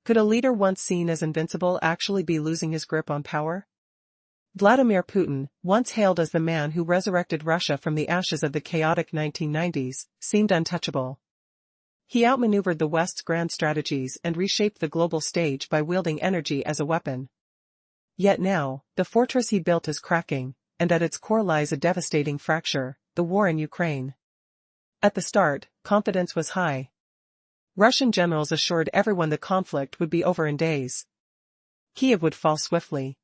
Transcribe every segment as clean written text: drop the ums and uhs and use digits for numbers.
Could a leader once seen as invincible actually be losing his grip on power? Vladimir Putin, once hailed as the man who resurrected Russia from the ashes of the chaotic 1990s, seemed untouchable. He outmaneuvered the West's grand strategies and reshaped the global stage by wielding energy as a weapon. Yet now, the fortress he built is cracking, and at its core lies a devastating fracture: the war in Ukraine. At the start, confidence was high. Russian generals assured everyone the conflict would be over in days. Kiev would fall swiftly.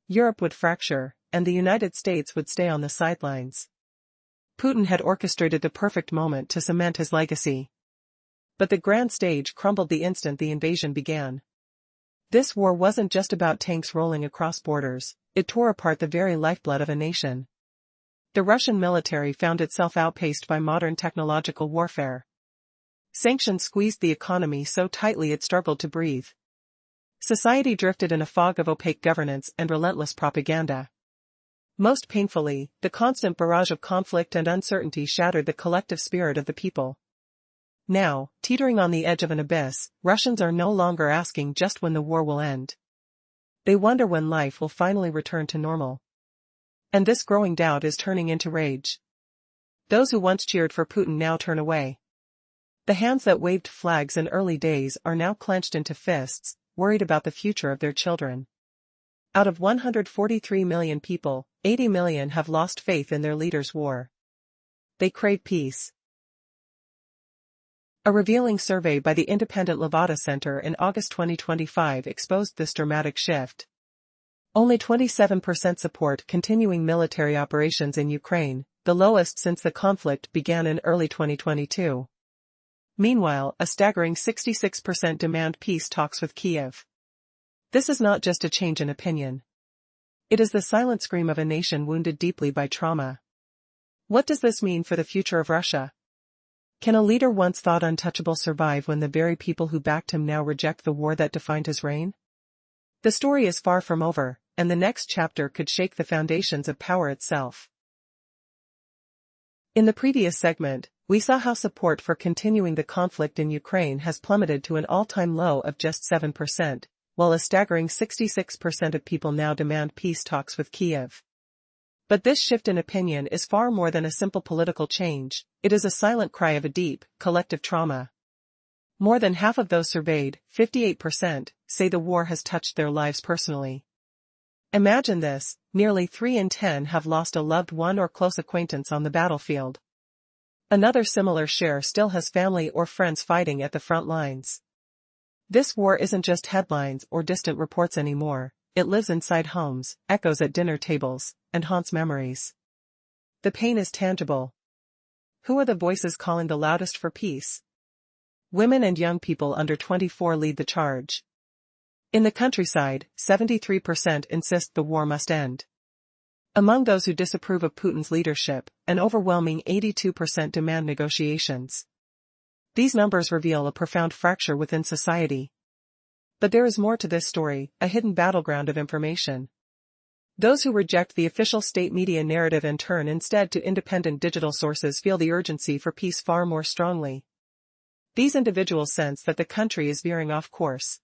Europe would fracture, and the United States would stay on the sidelines. Putin had orchestrated the perfect moment to cement his legacy. But the grand stage crumbled the instant the invasion began. This war wasn't just about tanks rolling across borders, it tore apart the very lifeblood of a nation. The Russian military found itself outpaced by modern technological warfare. Sanctions squeezed the economy so tightly it struggled to breathe. Society drifted in a fog of opaque governance and relentless propaganda. Most painfully, the constant barrage of conflict and uncertainty shattered the collective spirit of the people. Now, teetering on the edge of an abyss, Russians are no longer asking just when the war will end. They wonder when life will finally return to normal. And this growing doubt is turning into rage. Those who once cheered for Putin now turn away. The hands that waved flags in early days are now clenched into fists, worried about the future of their children. Out of 143 million people, 80 million have lost faith in their leader's war. They crave peace. A revealing survey by the independent Levada Center in August 2025 exposed this dramatic shift. Only 27% support continuing military operations in Ukraine, the lowest since the conflict began in early 2022. Meanwhile, a staggering 66% demand peace talks with Kiev. This is not just a change in opinion. It is the silent scream of a nation wounded deeply by trauma. What does this mean for the future of Russia? Can a leader once thought untouchable survive when the very people who backed him now reject the war that defined his reign? The story is far from over, and the next chapter could shake the foundations of power itself. In the previous segment, we saw how support for continuing the conflict in Ukraine has plummeted to an all-time low of just 7%, while a staggering 66% of people now demand peace talks with Kiev. But this shift in opinion is far more than a simple political change, it is a silent cry of a deep, collective trauma. More than half of those surveyed, 58%, say the war has touched their lives personally. Imagine this, nearly 3 in 10 have lost a loved one or close acquaintance on the battlefield. Another similar share still has family or friends fighting at the front lines. This war isn't just headlines or distant reports anymore, it lives inside homes, echoes at dinner tables, and haunts memories. The pain is tangible. Who are the voices calling the loudest for peace? Women and young people under 24 lead the charge. In the countryside, 73% insist the war must end. Among those who disapprove of Putin's leadership, an overwhelming 82% demand negotiations. These numbers reveal a profound fracture within society. But there is more to this story, a hidden battleground of information. Those who reject the official state media narrative and turn instead to independent digital sources feel the urgency for peace far more strongly. These individuals sense that the country is veering off course.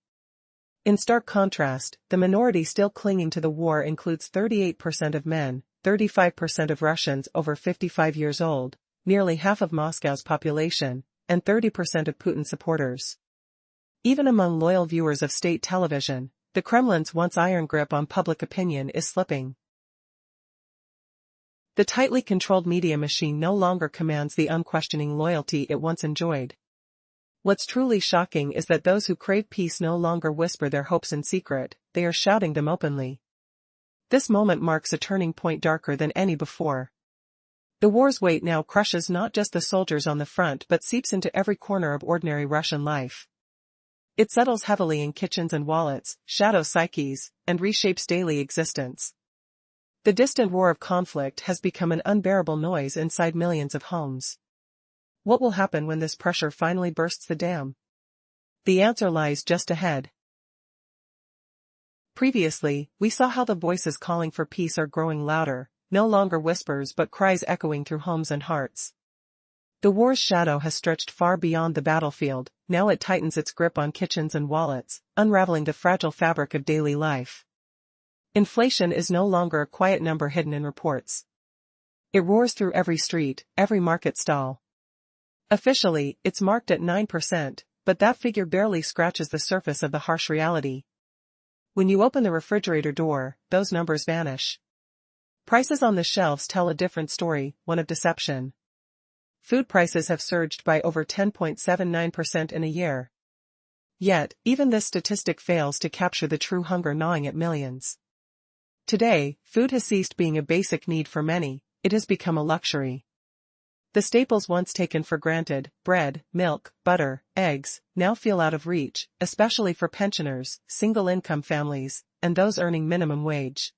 In stark contrast, the minority still clinging to the war includes 38% of men, 35% of Russians over 55 years old, nearly half of Moscow's population, and 30% of Putin supporters. Even among loyal viewers of state television, the Kremlin's once iron grip on public opinion is slipping. The tightly controlled media machine no longer commands the unquestioning loyalty it once enjoyed. What's truly shocking is that those who crave peace no longer whisper their hopes in secret, they are shouting them openly. This moment marks a turning point darker than any before. The war's weight now crushes not just the soldiers on the front but seeps into every corner of ordinary Russian life. It settles heavily in kitchens and wallets, shadows psyches, and reshapes daily existence. The distant roar of conflict has become an unbearable noise inside millions of homes. What will happen when this pressure finally bursts the dam? The answer lies just ahead. Previously, we saw how the voices calling for peace are growing louder, no longer whispers but cries echoing through homes and hearts. The war's shadow has stretched far beyond the battlefield, now it tightens its grip on kitchens and wallets, unraveling the fragile fabric of daily life. Inflation is no longer a quiet number hidden in reports. It roars through every street, every market stall. Officially, it's marked at 9%, but that figure barely scratches the surface of the harsh reality. When you open the refrigerator door, those numbers vanish. Prices on the shelves tell a different story, one of deception. Food prices have surged by over 10.79% in a year. Yet, even this statistic fails to capture the true hunger gnawing at millions. Today, food has ceased being a basic need for many, it has become a luxury. The staples once taken for granted, bread, milk, butter, eggs, now feel out of reach, especially for pensioners, single-income families, and those earning minimum wage.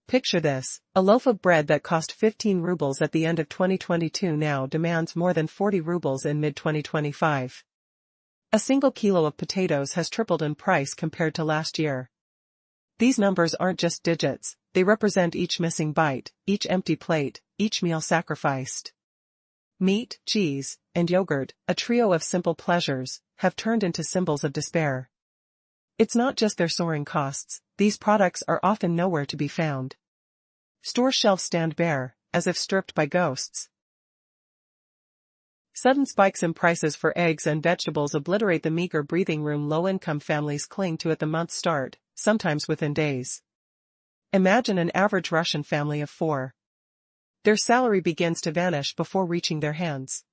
Picture this, a loaf of bread that cost 15 rubles at the end of 2022 now demands more than 40 rubles in mid-2025. A single kilo of potatoes has tripled in price compared to last year. These numbers aren't just digits, they represent each missing bite, each empty plate, each meal sacrificed. Meat, cheese, and yogurt, a trio of simple pleasures, have turned into symbols of despair. It's not just their soaring costs, these products are often nowhere to be found. Store shelves stand bare, as if stripped by ghosts. Sudden spikes in prices for eggs and vegetables obliterate the meager breathing room low-income families cling to at the month's start, sometimes within days. Imagine an average Russian family of 4. Their salary begins to vanish before reaching their hands.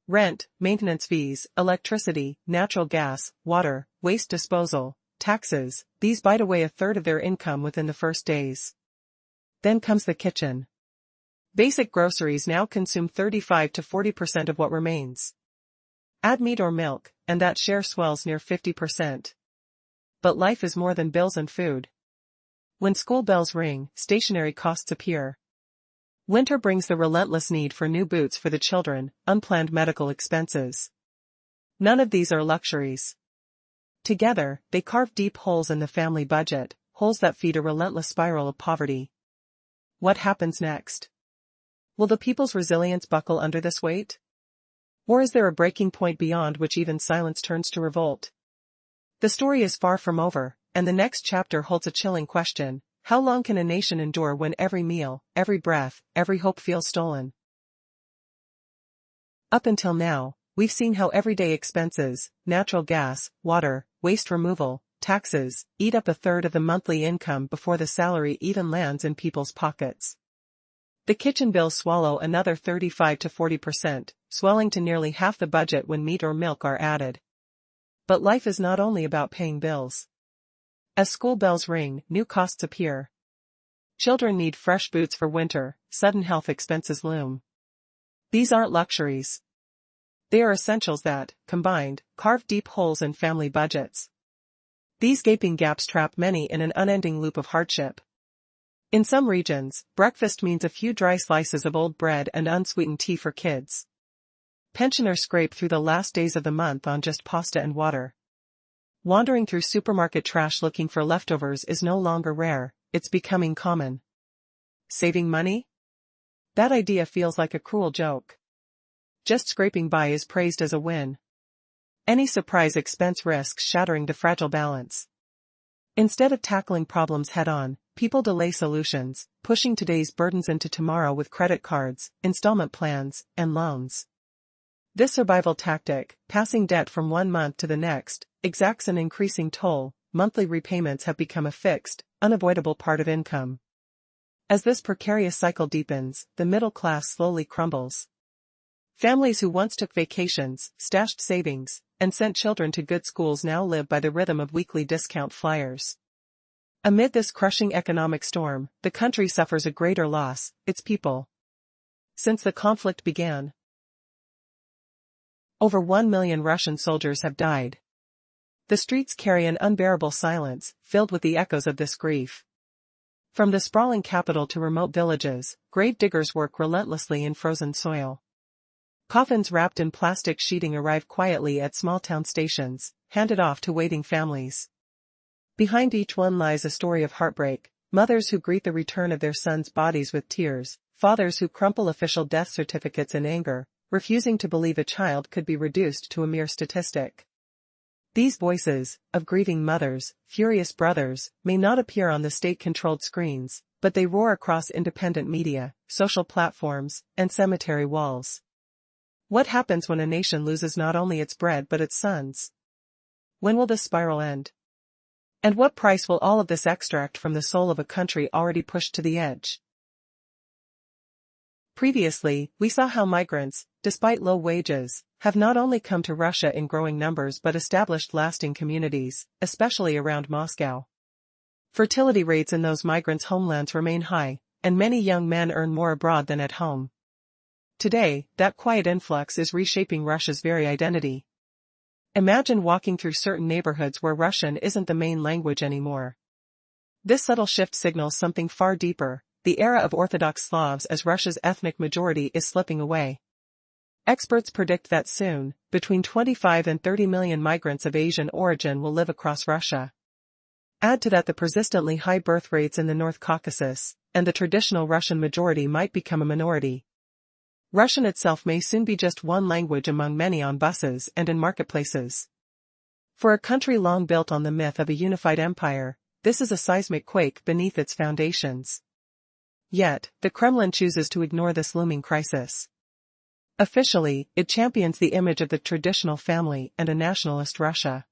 Rent, maintenance fees, electricity, natural gas, water, waste disposal, taxes, these bite away a third of their income within the first days. Then comes the kitchen. Basic groceries now consume 35 to 40% of what remains. Add meat or milk, and that share swells near 50%. But life is more than bills and food. When school bells ring, stationery costs appear. Winter brings the relentless need for new boots for the children, unplanned medical expenses. None of these are luxuries. Together, they carve deep holes in the family budget, holes that feed a relentless spiral of poverty. What happens next? Will the people's resilience buckle under this weight? Or is there a breaking point beyond which even silence turns to revolt? The story is far from over, and the next chapter holds a chilling question. How long can a nation endure when every meal, every breath, every hope feels stolen? Up until now, we've seen how everyday expenses, natural gas, water, waste removal, taxes, eat up a third of the monthly income before the salary even lands in people's pockets. The kitchen bills swallow another 35 to 40%, swelling to nearly half the budget when meat or milk are added. But life is not only about paying bills. As school bells ring, new costs appear. Children need fresh boots for winter, sudden health expenses loom. These aren't luxuries. They are essentials that, combined, carve deep holes in family budgets. These gaping gaps trap many in an unending loop of hardship. In some regions, breakfast means a few dry slices of old bread and unsweetened tea for kids. Pensioners scrape through the last days of the month on just pasta and water. Wandering through supermarket trash looking for leftovers is no longer rare, it's becoming common. Saving money? That idea feels like a cruel joke. Just scraping by is praised as a win. Any surprise expense risks shattering the fragile balance. Instead of tackling problems head-on, people delay solutions, pushing today's burdens into tomorrow with credit cards, installment plans, and loans. This survival tactic, passing debt from one month to the next, exacts an increasing toll. Monthly repayments have become a fixed, unavoidable part of income. As this precarious cycle deepens, the middle class slowly crumbles. Families who once took vacations, stashed savings, and sent children to good schools now live by the rhythm of weekly discount flyers. Amid this crushing economic storm, the country suffers a greater loss, its people. Since the conflict began, over 1 million Russian soldiers have died. The streets carry an unbearable silence, filled with the echoes of this grief. From the sprawling capital to remote villages, grave diggers work relentlessly in frozen soil. Coffins wrapped in plastic sheeting arrive quietly at small-town stations, handed off to waiting families. Behind each one lies a story of heartbreak, mothers who greet the return of their sons' bodies with tears, fathers who crumple official death certificates in anger, refusing to believe a child could be reduced to a mere statistic. These voices, of grieving mothers, furious brothers, may not appear on the state-controlled screens, but they roar across independent media, social platforms, and cemetery walls. What happens when a nation loses not only its bread but its sons? When will this spiral end? And what price will all of this extract from the soul of a country already pushed to the edge? Previously, we saw how migrants, despite low wages, have not only come to Russia in growing numbers but established lasting communities, especially around Moscow. Fertility rates in those migrants' homelands remain high, and many young men earn more abroad than at home. Today, that quiet influx is reshaping Russia's very identity. Imagine walking through certain neighborhoods where Russian isn't the main language anymore. This subtle shift signals something far deeper: the era of Orthodox Slavs as Russia's ethnic majority is slipping away. Experts predict that soon, between 25 and 30 million migrants of Asian origin will live across Russia. Add to that the persistently high birth rates in the North Caucasus, and the traditional Russian majority might become a minority. Russian itself may soon be just one language among many on buses and in marketplaces. For a country long built on the myth of a unified empire, this is a seismic quake beneath its foundations. Yet, the Kremlin chooses to ignore this looming crisis. Officially, it champions the image of the traditional family and a nationalist Russia.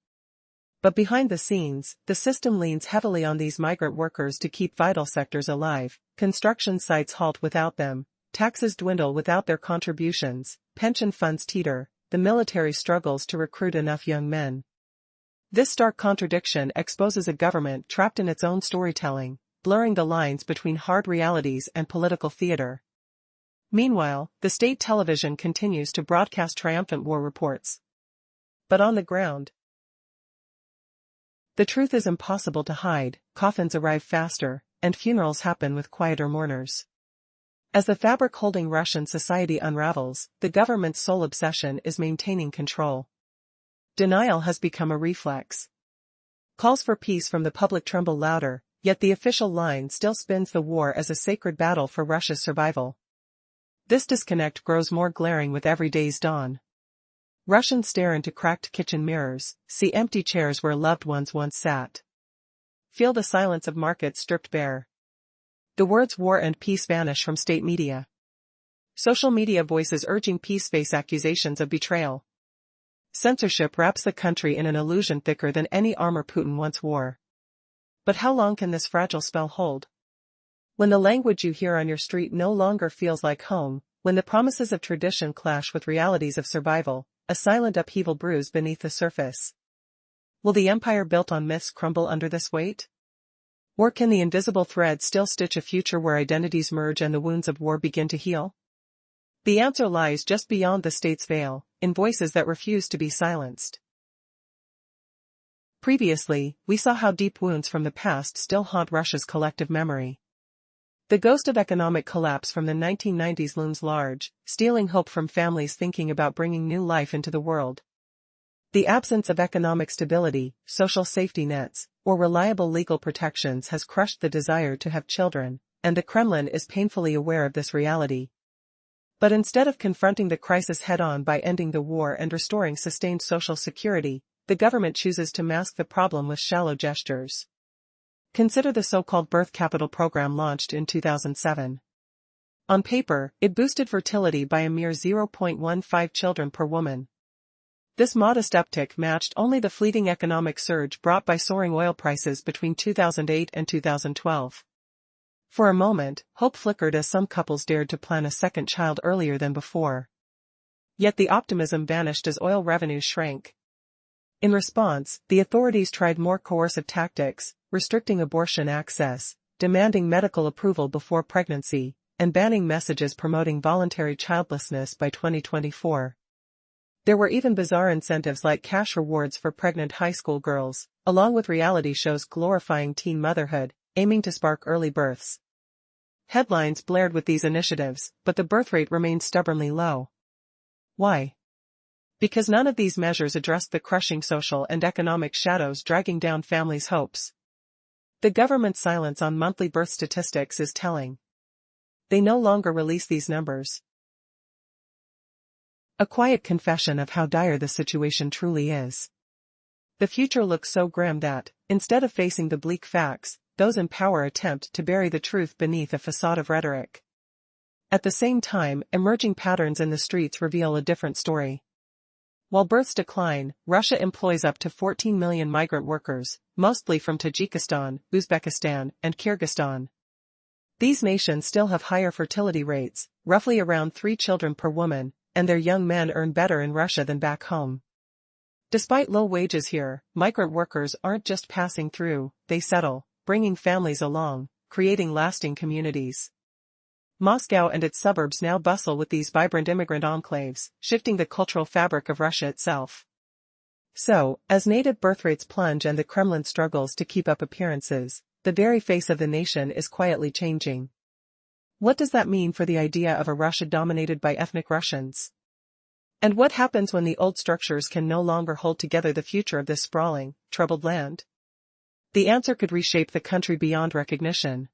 But behind the scenes, the system leans heavily on these migrant workers to keep vital sectors alive. Construction sites halt without them, taxes dwindle without their contributions, pension funds teeter, the military struggles to recruit enough young men. This stark contradiction exposes a government trapped in its own storytelling, blurring the lines between hard realities and political theater. Meanwhile, the state television continues to broadcast triumphant war reports. But on the ground, the truth is impossible to hide. Coffins arrive faster, and funerals happen with quieter mourners. As the fabric holding Russian society unravels, the government's sole obsession is maintaining control. Denial has become a reflex. Calls for peace from the public tremble louder, yet the official line still spins the war as a sacred battle for Russia's survival. This disconnect grows more glaring with every day's dawn. Russians stare into cracked kitchen mirrors, see empty chairs where loved ones once sat. Feel the silence of markets stripped bare. The words war and peace vanish from state media. Social media voices urging peace face accusations of betrayal. Censorship wraps the country in an illusion thicker than any armor Putin once wore. But how long can this fragile spell hold? When the language you hear on your street no longer feels like home, when the promises of tradition clash with realities of survival, a silent upheaval brews beneath the surface. Will the empire built on myths crumble under this weight? Or can the invisible thread still stitch a future where identities merge and the wounds of war begin to heal? The answer lies just beyond the state's veil, in voices that refuse to be silenced. Previously, we saw how deep wounds from the past still haunt Russia's collective memory. The ghost of economic collapse from the 1990s looms large, stealing hope from families thinking about bringing new life into the world. The absence of economic stability, social safety nets, or reliable legal protections has crushed the desire to have children, and the Kremlin is painfully aware of this reality. But instead of confronting the crisis head-on by ending the war and restoring sustained social security, the government chooses to mask the problem with shallow gestures. Consider the so-called birth capital program launched in 2007. On paper, it boosted fertility by a mere 0.15 children per woman. This modest uptick matched only the fleeting economic surge brought by soaring oil prices between 2008 and 2012. For a moment, hope flickered as some couples dared to plan a second child earlier than before. Yet the optimism vanished as oil revenues shrank. In response, the authorities tried more coercive tactics, restricting abortion access, demanding medical approval before pregnancy, and banning messages promoting voluntary childlessness by 2024. There were even bizarre incentives like cash rewards for pregnant high school girls, along with reality shows glorifying teen motherhood, aiming to spark early births. Headlines blared with these initiatives, but the birth rate remained stubbornly low. Why? Because none of these measures addressed the crushing social and economic shadows dragging down families' hopes. The government's silence on monthly birth statistics is telling. They no longer release these numbers. A quiet confession of how dire the situation truly is. The future looks so grim that, instead of facing the bleak facts, those in power attempt to bury the truth beneath a facade of rhetoric. At the same time, emerging patterns in the streets reveal a different story. While births decline, Russia employs up to 14 million migrant workers, mostly from Tajikistan, Uzbekistan, and Kyrgyzstan. These nations still have higher fertility rates, roughly around 3 children per woman, and their young men earn better in Russia than back home. Despite low wages here, migrant workers aren't just passing through, they settle, bringing families along, creating lasting communities. Moscow and its suburbs now bustle with these vibrant immigrant enclaves, shifting the cultural fabric of Russia itself. So, as native birth rates plunge and the Kremlin struggles to keep up appearances, the very face of the nation is quietly changing. What does that mean for the idea of a Russia dominated by ethnic Russians? And what happens when the old structures can no longer hold together the future of this sprawling, troubled land? The answer could reshape the country beyond recognition.